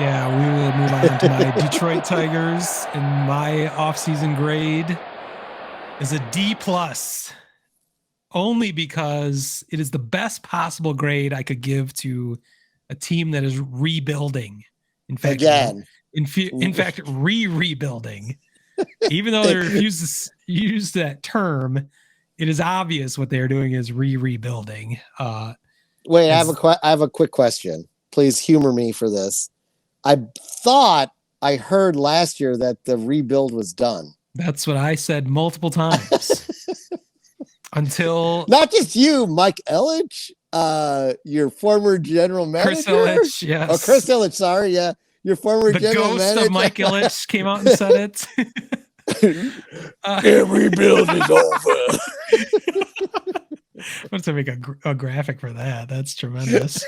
Yeah, we will move on to my Detroit Tigers, and my offseason grade is a D plus, only because it is the best possible grade I could give to a team that is rebuilding. In fact, Again, in fact, rebuilding. Even though they, they refuse to use that term, it is obvious what they're doing is rebuilding. wait, As I have a quick question. Please humor me for this. I thought I heard last year that the rebuild was done. That's what I said multiple times until Not just you, Mike Ilitch, your former general Chris manager. Ilitch, Oh, Chris yes. Ilitch, sorry, yeah. Your former The general ghost manager. of Mike Ilitch came out and said it. The rebuild is over. Let's make a graphic for that. That's tremendous.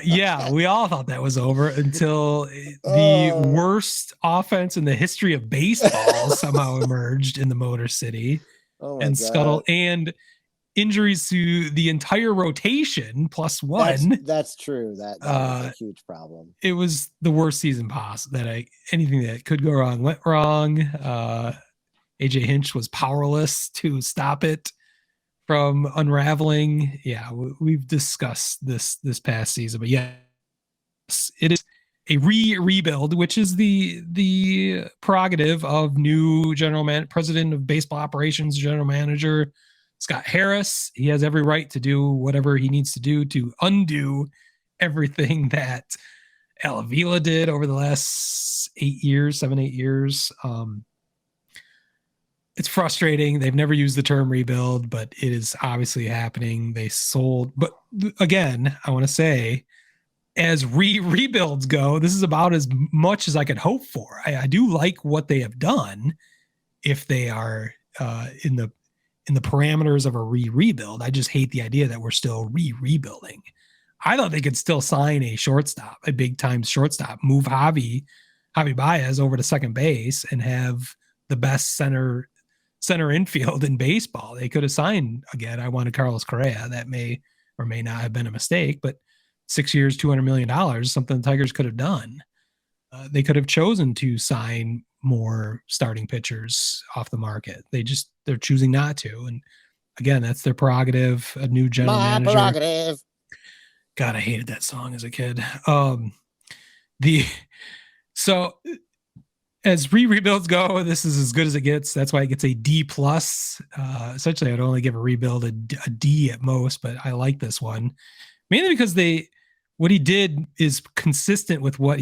Yeah, we all thought that was over until the worst offense in the history of baseball somehow emerged in the Motor City and scuttled, and injuries to the entire rotation plus one. That's true. That was a huge problem. It was the worst season possible anything that could go wrong went wrong. AJ Hinch was powerless to stop it from unraveling. Yeah, we've discussed this past season, but yes, it is a rebuild, which is the prerogative of new president of baseball operations, general manager Scott Harris. He has every right to do whatever he needs to do to undo everything that Al Avila did over the last 8 years. It's frustrating. They've never used the term rebuild, but it is obviously happening. They sold, but again, I want to say, as rebuilds go, this is about as much as I could hope for. I do like what they have done if they are in the parameters of a rebuild. I just hate the idea that we're still rebuilding. I thought they could still sign a shortstop, a big time shortstop, move Javi Baez over to second base and have the best center infield in baseball. They could have signed again. I wanted Carlos Correa. That may or may not have been a mistake, but 6 years, $200 million, something the Tigers could have done. They could have chosen to sign more starting pitchers off the market. They're choosing not to. And again, that's their prerogative. A new general manager. Prerogative. God, I hated that song as a kid. So as rebuilds go, this is as good as it gets. That's why it gets a D plus. Essentially, I'd only give a rebuild a D at most, but I like this one mainly because what he did is consistent with what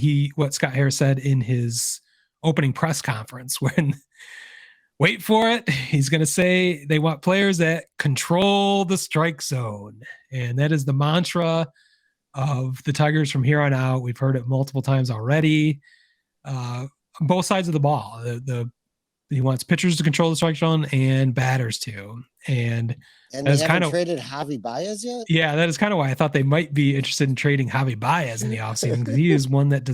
Scott Harris said in his opening press conference. When wait for it, he's going to say they want players that control the strike zone, and that is the mantra of the Tigers from here on out. We've heard it multiple times already. Both sides of the ball. He wants pitchers to control the strike zone and batters to. And they haven't traded Javi Baez yet? Yeah, that is kind of why I thought they might be interested in trading Javi Baez in the offseason, because he is one that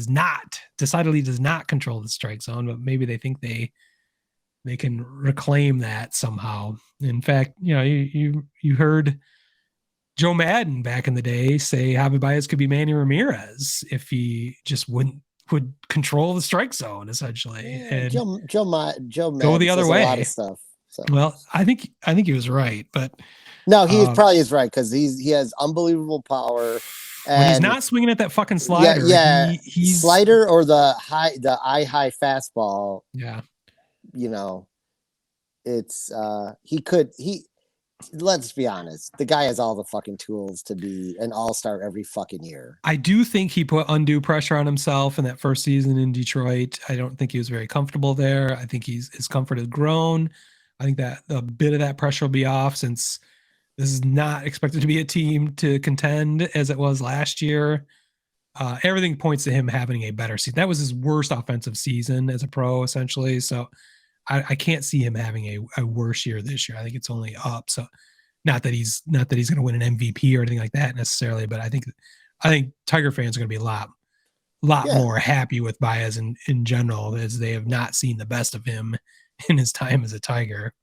decidedly does not control the strike zone, but maybe they think they can reclaim that somehow. In fact, you heard Joe Madden back in the day say Javi Baez could be Manny Ramirez if he just would control the strike zone, essentially. Yeah, and Joe Madden go the other way. A lot of stuff. So. Well, I think he was right, but no, he probably is right, because he has unbelievable power. When he's not swinging at that fucking slider, he's slider or the high fastball. Yeah, it's let's be honest, the guy has all the fucking tools to be an all-star every fucking year. I do think he put undue pressure on himself in that first season in Detroit. I don't think he was very comfortable there. I think his comfort has grown. I think that a bit of that pressure will be off, since this is not expected to be a team to contend as it was last year. Everything points to him having a better season. That was his worst offensive season as a pro, essentially. So I can't see him having a worse year this year. I think it's only up. So not that he's going to win an MVP or anything like that necessarily, but I think Tiger fans are going to be a lot more happy with Baez in general, as they have not seen the best of him in his time as a Tiger.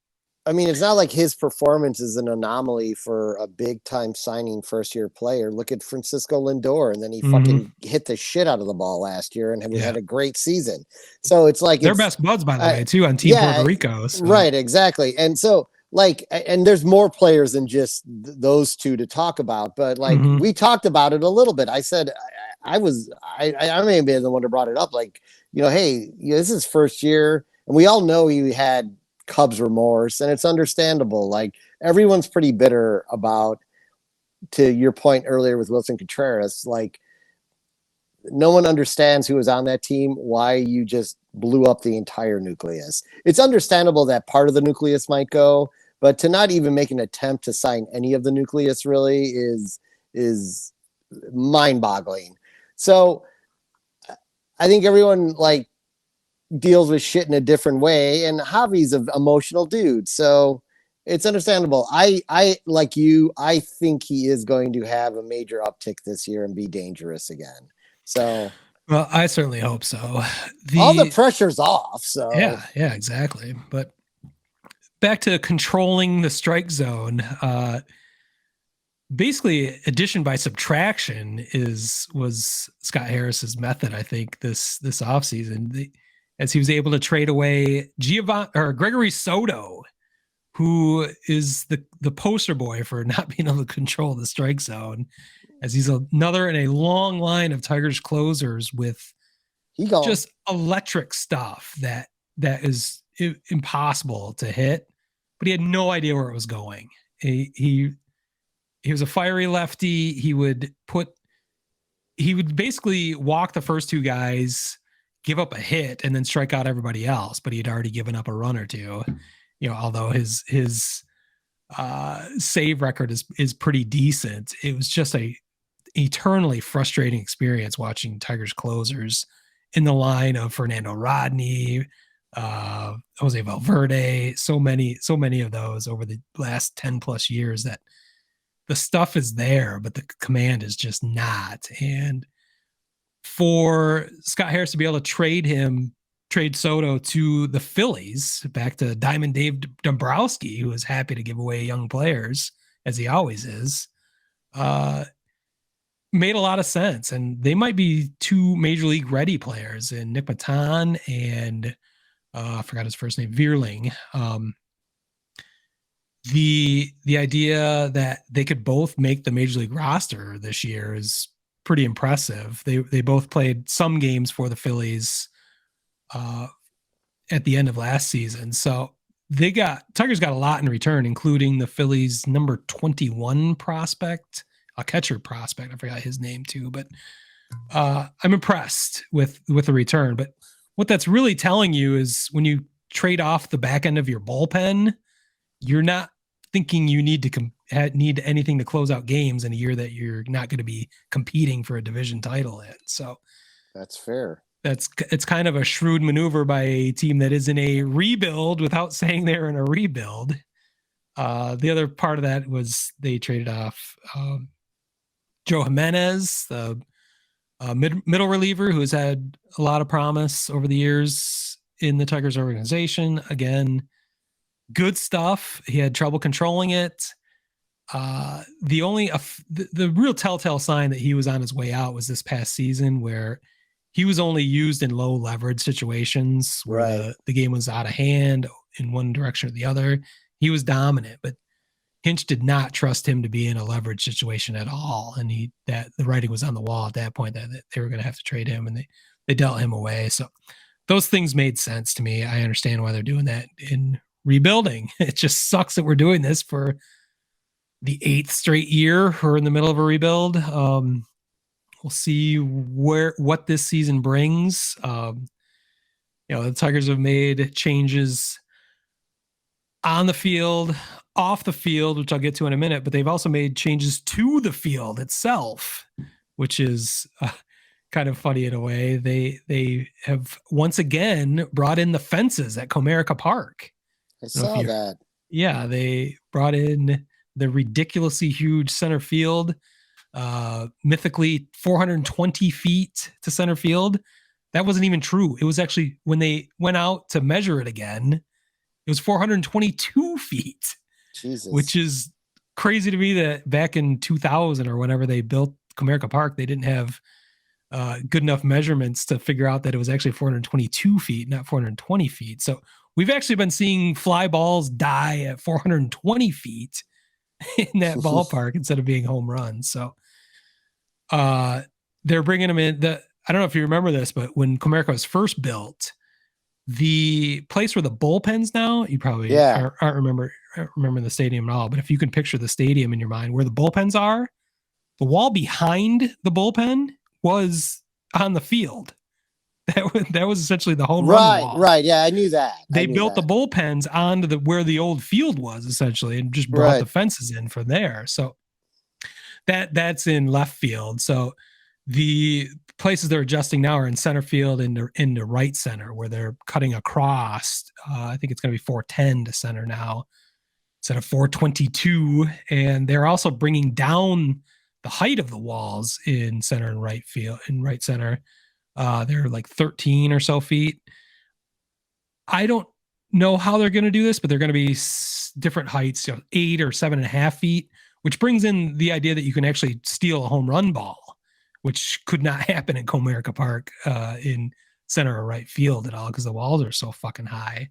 I mean, it's not like his performance is an anomaly for a big time signing first year player. Look at Francisco Lindor, and then he Mm-hmm. fucking hit the shit out of the ball last year and Yeah. had a great season. So it's like They're best buds, by the uh, way, too, on Team Puerto yeah, Rico. So, right, exactly. And so like, and there's more players than just those two to talk about, but like mm-hmm. we talked about it a little bit. I said I may have been the one who brought it up. Like, hey, this is first year, and we all know he had Cubs remorse, and it's understandable. Like everyone's pretty bitter about, to your point earlier with Wilson Contreras, like no one understands who was on that team, why you just blew up the entire nucleus. It's understandable that part of the nucleus might go, but to not even make an attempt to sign any of the nucleus really is mind-boggling. So I think everyone like deals with shit in a different way, and Javi's an emotional dude, so it's understandable. I like you, I think he is going to have a major uptick this year and be dangerous again. So well, I certainly hope so. all the The pressure's off. So yeah, exactly. But back to controlling the strike zone. Basically, addition by subtraction was Scott Harris's method. I think this offseason, as he was able to trade away Gregory Soto, who is the poster boy for not being able to control the strike zone, as he's another in a long line of Tigers closers with he gone. just electric stuff that is impossible to hit, but he had no idea where it was going. He was a fiery lefty. He would basically walk the first two guys, give up a hit, and then strike out everybody else. But he'd already given up a run or two. Although his save record is pretty decent. It was just a eternally frustrating experience watching Tigers closers in the line of Fernando Rodney, Jose Valverde, so many of those over the last 10 plus years, that the stuff is there, but the command is just not. And for Scott Harris to be able to trade Soto to the Phillies, back to Diamond Dave Dombrowski, who is happy to give away young players, as he always is, made a lot of sense. And they might be two major league ready players in Nick Matan and I forgot his first name, Vierling. The idea that they could both make the major league roster this year is pretty impressive. They both played some games for the Phillies at the end of last season, so Tigers got a lot in return, including the Phillies' number 21 prospect, a catcher prospect. I forgot his name too, but I'm impressed with the return. But what that's really telling you is when you trade off the back end of your bullpen, you're not thinking you need to need anything to close out games in a year that you're not going to be competing for a division title in. So that's fair. It's kind of a shrewd maneuver by a team that is in a rebuild without saying they're in a rebuild. The other part of that was they traded off Joe Jimenez, the middle reliever who has had a lot of promise over the years in the Tigers organization. Again, good stuff. He had trouble controlling it. The real telltale sign that he was on his way out was this past season, where he was only used in low leverage situations where Right. the game was out of hand in one direction or the other. He was dominant, but Hinch did not trust him to be in a leverage situation at all. And the writing was on the wall at that point that they were going to have to trade him, and they dealt him away. So those things made sense to me. I understand why they're doing that in rebuilding. It just sucks that we're doing this for the 8th straight year. We're in the middle of a rebuild. We'll see what this season brings. The Tigers have made changes on the field, off the field, which I'll get to in a minute, but they've also made changes to the field itself, which is kind of funny in a way. They have once again brought in the fences at Comerica Park. I saw that. Yeah, they brought in the ridiculously huge center field, mythically 420 feet to center field. That wasn't even true. It was actually, when they went out to measure it again, It was 422 feet, which Jesus. is crazy to me that back in 2000 or whenever they built Comerica Park, they didn't have good enough measurements to figure out that it was actually 422 feet, not 420 feet. So we've actually been seeing fly balls die at 420 feet in that ballpark instead of being home runs. So they're bringing them in. I don't know if you remember this, but when Comerica was first built, the place where the bullpens now, you probably Yeah. aren't remember the stadium at all. But if you can picture the stadium in your mind, where the bullpens are, the wall behind the bullpen was on the field. That was essentially the home run Right. wall. Right. Yeah, I knew that. They built the bullpens onto where the old field was essentially, and just brought the fences in from there. So that's in left field. So the places they're adjusting now are in center field and in the right center, where they're cutting across. I think it's going to be 410 to center now instead of 422, and they're also bringing down the height of the walls in center and right field. In right center, they're like 13 or so feet. I don't know how they're going to do this, but they're going to be different heights, 8 or 7.5 feet, which brings in the idea that you can actually steal a home run ball, which could not happen in Comerica Park in center or right field at all because the walls are so fucking high.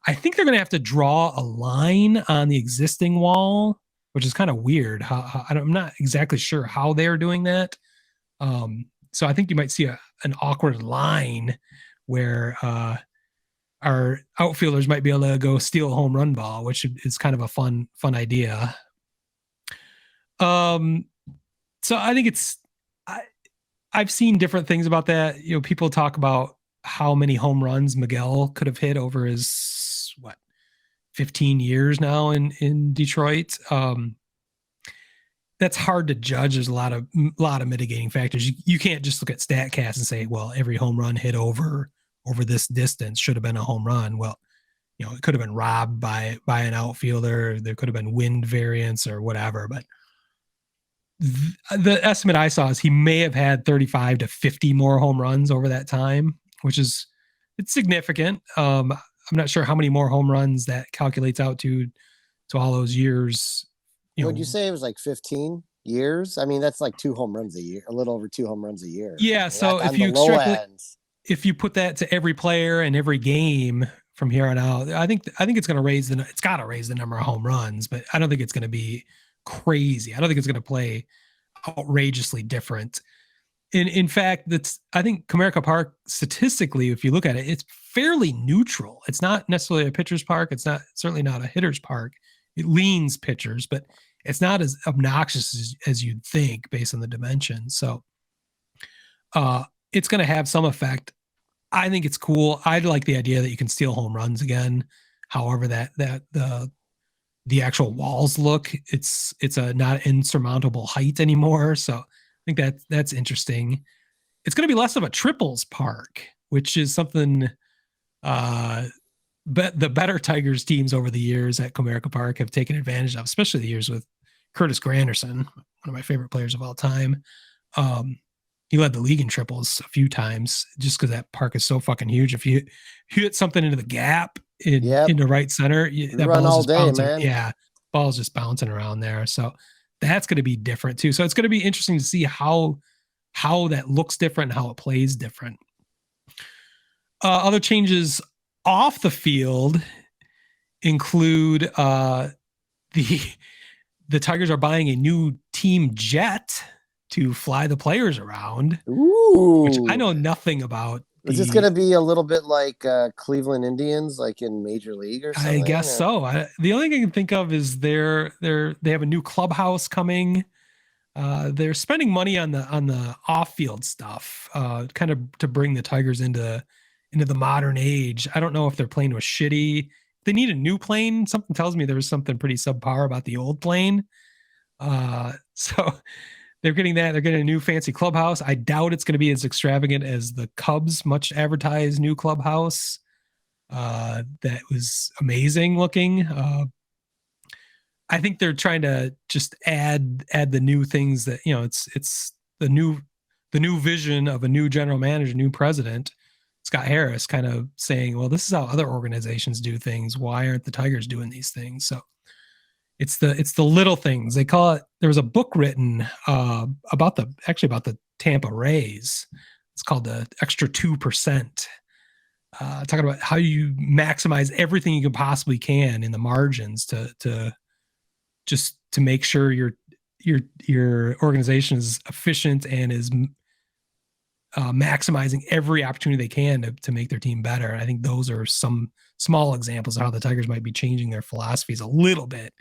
I think they're going to have to draw a line on the existing wall, which is kind of weird. I'm not exactly sure how they're doing that. So I think you might see an awkward line where our outfielders might be able to go steal a home run ball, which is kind of a fun idea. So I think I've seen different things about that. People talk about how many home runs Miguel could have hit over his 15 years now in Detroit. That's hard to judge. There's a lot of mitigating factors. You can't just look at StatCast and say, well, every home run hit over this distance should have been a home run. Well, it could have been robbed by an outfielder. There could have been wind variance or whatever. But the estimate I saw is he may have had 35 to 50 more home runs over that time, which is it's significant. I'm not sure how many more home runs that calculates out to all those years. Would you say it was like 15 years? I mean, that's like 2 home runs a year, a little over 2 home runs a year. Yeah. So if you if you put that to every player and every game from here on out, I think it's going to it's got to raise the number of home runs, but I don't think it's going to be crazy. I don't think it's going to play outrageously different. In fact, I think Comerica Park, statistically, if you look at it, it's fairly neutral. It's not necessarily a pitcher's park. It's certainly not a hitter's park. It leans pitchers, but it's not as obnoxious as you'd think based on the dimensions. So it's going to have some effect. I think it's cool. I like the idea that you can steal home runs again. However, that the actual walls look, it's a not insurmountable height anymore. So I think that's interesting. It's going to be less of a triples park, which is something but the better Tigers teams over the years at Comerica Park have taken advantage of, especially the years with Curtis Granderson, one of my favorite players of all time. He led the league in triples a few times just because that park is so fucking huge. If you hit something into the gap in the right center, that run ball's all just day, bouncing. man. Yeah, ball's just bouncing around there. So that's going to be different too. So it's going to be interesting to see how that looks different and how it plays different. Other changes off the field include the Tigers are buying a new team jet to fly the players around. Ooh. Which I know nothing about. Is this going to be a little bit like Cleveland Indians, like in Major League or something? I guess so. The only thing I can think of is they have a new clubhouse coming. They're spending money on the off-field stuff, kind of to bring the Tigers into the modern age. I don't know if their plane was shitty. They need a new plane. Something tells me there was something pretty subpar about the old plane. So they're getting that. They're getting a new fancy clubhouse. I doubt it's going to be as extravagant as the Cubs' much advertised new clubhouse. That was amazing looking. I think they're trying to just add the new things that, it's the new vision of a new general manager, new president. Scott Harris kind of saying, well, this is how other organizations do things. Why aren't the Tigers doing these things? So it's the little things. They call it. There was a book written about the Tampa Rays. It's called the Extra 2%. Talking about how you maximize everything you can possibly can in the margins to just to make sure your organization is efficient and is maximizing every opportunity they can to make their team better. I think those are some small examples of how the Tigers might be changing their philosophies a little bit.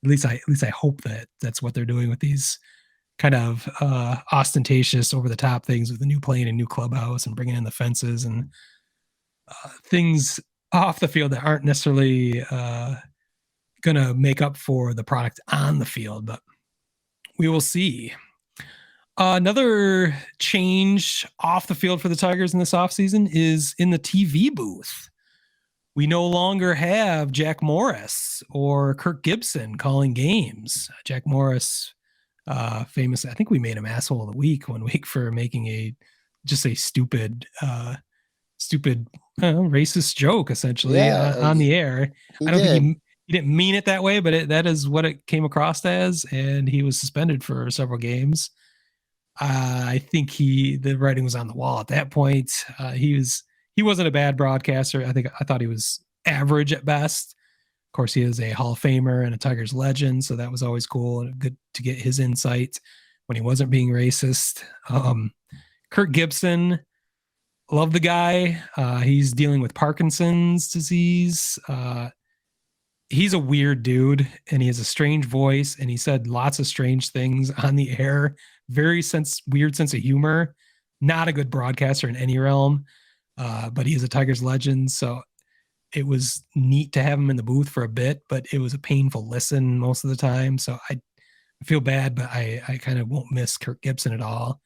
At least I hope that that's what they're doing with these kind of ostentatious, over the top things with the new plane and new clubhouse and bringing in the fences and things off the field that aren't necessarily going to make up for the product on the field. But we will see. Another change off the field for the Tigers in this offseason is in the TV booth. We no longer have Jack Morris or Kirk Gibson calling games. Jack Morris, famous, I think we made him asshole of the week one week for making a stupid racist joke essentially on the air. I don't think he didn't mean it that way, but that is what it came across as, and he was suspended for several games. I think the writing was on the wall at that point. He wasn't a bad broadcaster. I thought he was average at best. Of course, he is a Hall of Famer and a Tigers legend, so that was always cool and good to get his insight when he wasn't being racist. Kirk Gibson, love the guy. He's dealing with Parkinson's disease. He's a weird dude, and he has a strange voice, and he said lots of strange things on the air. Weird sense of humor. Not a good broadcaster in any realm, but he is a Tigers legend, so it was neat to have him in the booth for a bit, but it was a painful listen most of the time. So I feel bad, but I kind of won't miss Kirk Gibson at all.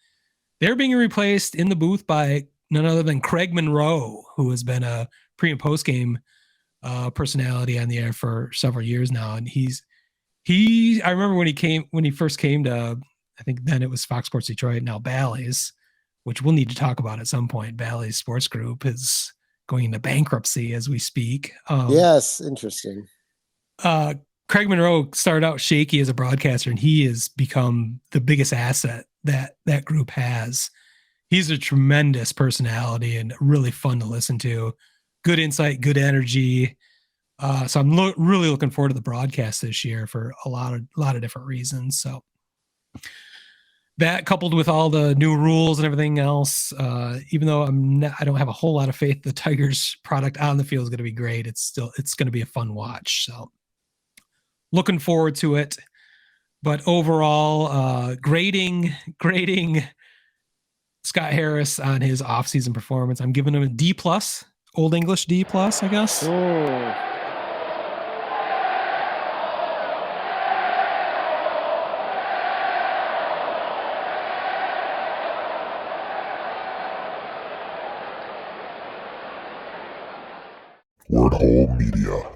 They're being replaced in the booth by none other than Craig Monroe, who has been a pre and post game personality on the air for several years now. And I remember when he first came to, I think then it was Fox Sports Detroit, now Bally's, which we'll need to talk about at some point. Bally's Sports Group is going into bankruptcy as we speak. Yes, interesting. Craig Monroe started out shaky as a broadcaster, and he has become the biggest asset that group has. He's a tremendous personality and really fun to listen to. Good insight, good energy. So I'm really looking forward to the broadcast this year for a lot of different reasons. So that, coupled with all the new rules and everything else, even though I don't have a whole lot of faith the Tigers product on the field is going to be great. It's going to be a fun watch. So looking forward to it. But overall, grading Scott Harris on his offseason performance, I'm giving him a D+, Old English D+, I guess. Word Hole Media.